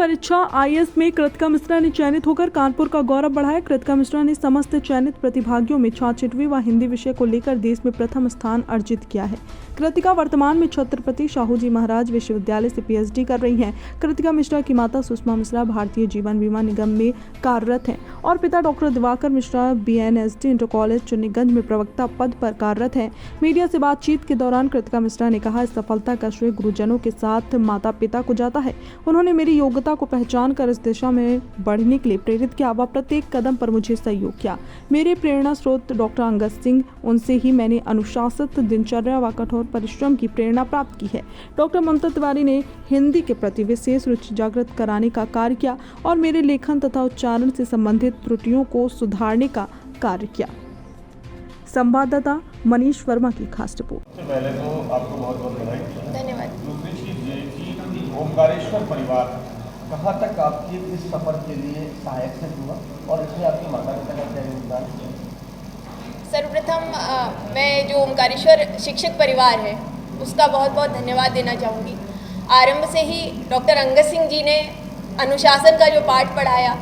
परीक्षा आईएएस में कृतिका मिश्रा ने चयनित होकर कानपुर का गौरव बढ़ाया। कृतिका मिश्रा ने समस्त चयनित प्रतिभागियों में 66वीं व हिंदी विषय को लेकर देश में प्रथम स्थान अर्जित किया है। कृतिका वर्तमान में छत्रपति शाहूजी महाराज विश्वविद्यालय से पीएचडी कर रही हैं। कृतिका मिश्रा की माता सुषमा मिश्रा भारतीय जीवन बीमा निगम में कार्यरत हैं और पिता doctor Diwakar Mishra BNSD inter college Chunniganj में प्रवक्ता पद पर कार्यरत हैं। मीडिया से बातचीत के दौरान कृतिका मिश्रा ने कहा, इस सफलता का श्रेय गुरुजनों के साथ माता पिता को जाता है। उन्होंने मेरी योग्यता को पहचान कर इस दिशा में बढ़ने के लिए प्रेरित किया व प्रत्येक कदम पर मुझे सहयोग किया। मेरे प्रेरणा स्रोत डॉक्टर अंगद सिंह, उनसे ही मैंने अनुशासित दिनचर्या व कठोर परिश्रम की प्रेरणा प्राप्त की है। डॉक्टर ममता तिवारी ने हिंदी के प्रति विशेष रुचि जागृत कराने का कार्य किया और मेरे लेखन तथा उच्चारण से संबंधित त्रुटियों को सुधारने का कार्य किया। संवाददाता मनीष वर्मा की खास रिपोर्ट। सबसे पहले तो आपको बहुत बहुत बधाई। धन्यवाद। दूसरी चीज़ ये कि ओमकारेश्वर परिवार कहाँ तक आपके इस सफर के लिए सहायक सिद्ध हुआ और इसमें आपकी माता पिता का क्या योगदान है? सर्वप्रथम मैं जो ओमकारेश्वर शिक्षक परिवार है उसका बहुत बहुत धन्यवाद देना चाहूँगी। आरंभ से ही डॉक्टर अंगद सिंह जी ने अनुशासन का जो पाठ पढ़ाया,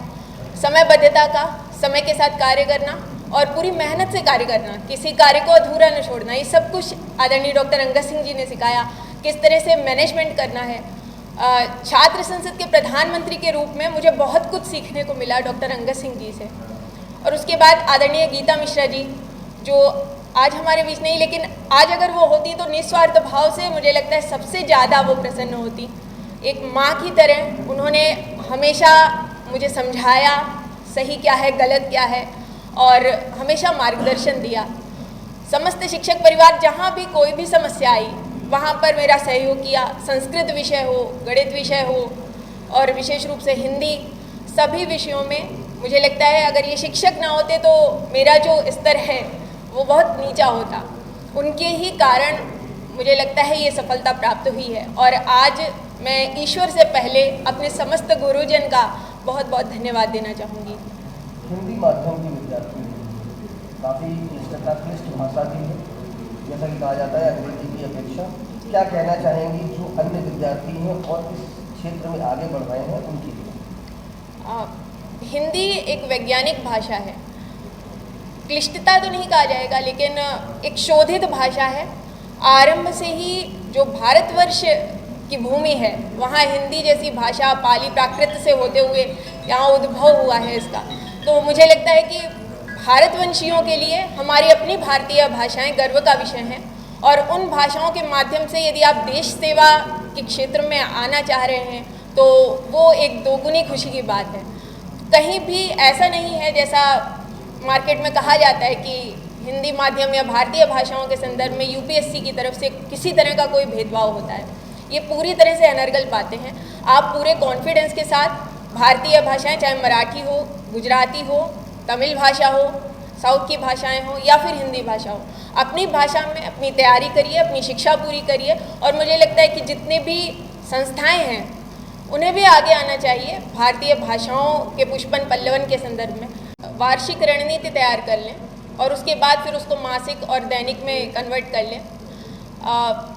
समयबद्धता का, समय के साथ कार्य करना और पूरी मेहनत से कार्य करना, किसी कार्य को अधूरा न छोड़ना, ये सब कुछ आदरणीय डॉक्टर अंगद सिंह जी ने सिखाया। किस तरह से मैनेजमेंट करना है। छात्र संसद के प्रधानमंत्री के रूप में मुझे बहुत कुछ सीखने को मिला डॉक्टर अंगद सिंह जी से। और उसके बाद आदरणीय गीता मिश्रा जी, जो आज हमारे बीच नहीं, लेकिन आज अगर वो होती तो निस्वार्थ भाव से मुझे लगता है सबसे ज़्यादा वो प्रसन्न होती। एक माँ की तरह उन्होंने हमेशा मुझे समझाया सही क्या है, गलत क्या है और हमेशा मार्गदर्शन दिया। समस्त शिक्षक परिवार जहाँ भी कोई भी समस्या आई वहाँ पर मेरा सहयोग किया। संस्कृत विषय हो, गणित विषय हो और विशेष रूप से हिंदी, सभी विषयों में मुझे लगता है अगर ये शिक्षक ना होते तो मेरा जो स्तर है वो बहुत नीचा होता। उनके ही कारण मुझे लगता है ये सफलता प्राप्त हुई है और आज मैं ईश्वर से पहले अपने समस्त गुरुजन का बहुत बहुत धन्यवाद देना चाहूँगी। हिंदी माध्यम की विद्यार्थी काफ़ी क्लिष्ट भाषा भी है, जैसा कि कहा जाता है अंग्रेजी की अपेक्षा। क्या कहना चाहेंगी जो अन्य विद्यार्थी हैं और इस क्षेत्र में आगे बढ़ रहे हैं उनके लिए? हिंदी एक वैज्ञानिक भाषा है, क्लिष्टता तो नहीं कहा जाएगा लेकिन एक शोधित भाषा है। आरंभ से ही जो भारतवर्ष की भूमि है वहाँ हिंदी जैसी भाषा पाली प्राकृत से होते हुए यहाँ उद्भव हुआ है इसका। तो मुझे लगता है कि भारतवंशियों के लिए हमारी अपनी भारतीय भाषाएं गर्व का विषय हैं और उन भाषाओं के माध्यम से यदि आप देश सेवा के क्षेत्र में आना चाह रहे हैं तो वो एक दोगुनी खुशी की बात है। कहीं भी ऐसा नहीं है जैसा मार्केट में कहा जाता है कि हिंदी माध्यम या भारतीय भाषाओं के संदर्भ में यूपीएससी की तरफ से किसी तरह का कोई भेदभाव होता है। ये पूरी तरह से अनर्गल बातें हैं। आप पूरे कॉन्फिडेंस के साथ भारतीय भाषाएं, चाहे मराठी हो, गुजराती हो, तमिल भाषा हो, साउथ की भाषाएं हो या फिर हिंदी भाषा हो, अपनी भाषा में अपनी तैयारी करिए, अपनी शिक्षा पूरी करिए। और मुझे लगता है कि जितने भी संस्थाएं हैं उन्हें भी आगे आना चाहिए भारतीय भाषाओं के पुष्पन पल्लवन के संदर्भ में। वार्षिक रणनीति तैयार कर लें और उसके बाद फिर उसको मासिक और दैनिक में कन्वर्ट कर लें।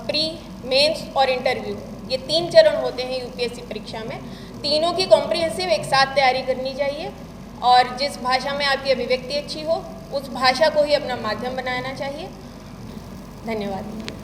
प्री, मेंस और इंटरव्यू, ये 3 चरण होते हैं यूपीएससी परीक्षा में। तीनों की कॉम्प्रिहेंसिव एक साथ तैयारी करनी चाहिए और जिस भाषा में आपकी अभिव्यक्ति अच्छी हो उस भाषा को ही अपना माध्यम बनाना चाहिए। धन्यवाद।